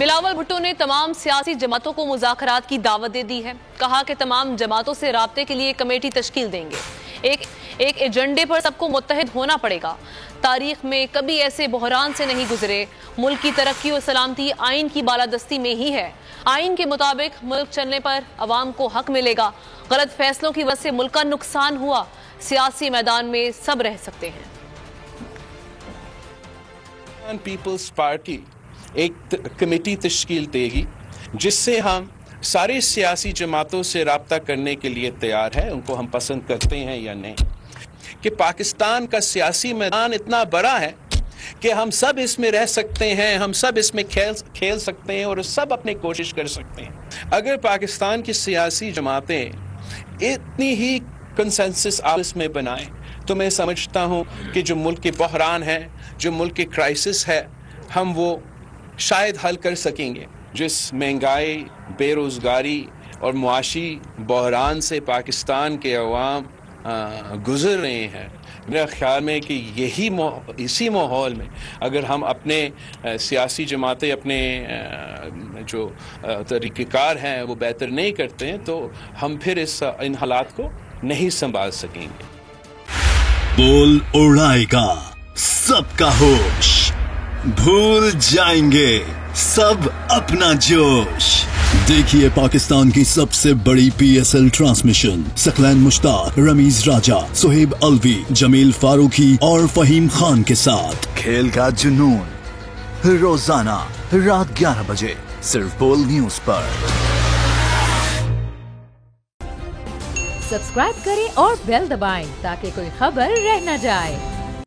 بلاول بھٹو نے تمام سیاسی جماعتوں کو مذاکرات کی دعوت دے دی ہے. کہا کہ تمام جماعتوں سے رابطے کے لیے کمیٹی تشکیل دیں گے. ایک ایجنڈے پر سب کو متحد ہونا پڑے گا. تاریخ میں کبھی ایسے بحران سے نہیں گزرے. ملک کی ترقی و سلامتی آئین کی بالادستی میں ہی ہے. آئین کے مطابق ملک چلنے پر عوام کو حق ملے گا. غلط فیصلوں کی وجہ سے ملک کا نقصان ہوا. سیاسی میدان میں سب رہ سکتے ہیں. پیپلز پارٹی ایک کمیٹی تشکیل دے گی جس سے ہم سارے سیاسی جماعتوں سے رابطہ کرنے کے لیے تیار ہے. ان کو ہم پسند کرتے ہیں یا نہیں. کہ پاکستان کا سیاسی میدان اتنا بڑا ہے کہ ہم سب اس میں رہ سکتے ہیں, ہم سب اس میں کھیل سکتے ہیں اور سب اپنی کوشش کر سکتے ہیں. اگر پاکستان کی سیاسی جماعتیں اتنی ہی کنسنسس آپس میں بنائیں تو میں سمجھتا ہوں کہ جو ملک کے بحران ہے, جو ملک کے کرائسس ہے, ہم وہ شاید حل کر سکیں گے. جس مہنگائی, بے روزگاری اور معاشی بحران سے پاکستان کے عوام گزر رہے ہیں, میرا خیال میں کہ اسی ماحول میں اگر ہم اپنے سیاسی جماعتیں اپنے جو طریقہ کار ہیں وہ بہتر نہیں کرتے ہیں تو ہم پھر ان حالات کو نہیں سنبھال سکیں گے. بول اڑائے گا سب کا ہوش, بھول جائیں گے سب اپنا جوش. دیکھیے پاکستان کی سب سے بڑی پی ایس ایل ٹرانسمیشن ثقلین مشتاق, رمیز راجہ, سہیب الوی, جمیل فاروقی اور فہیم خان کے ساتھ. کھیل کا جنون روزانہ رات 11 بجے صرف بول نیوز پر. سبسکرائب کریں اور بیل دبائیں تاکہ کوئی خبر رہ نہ جائے.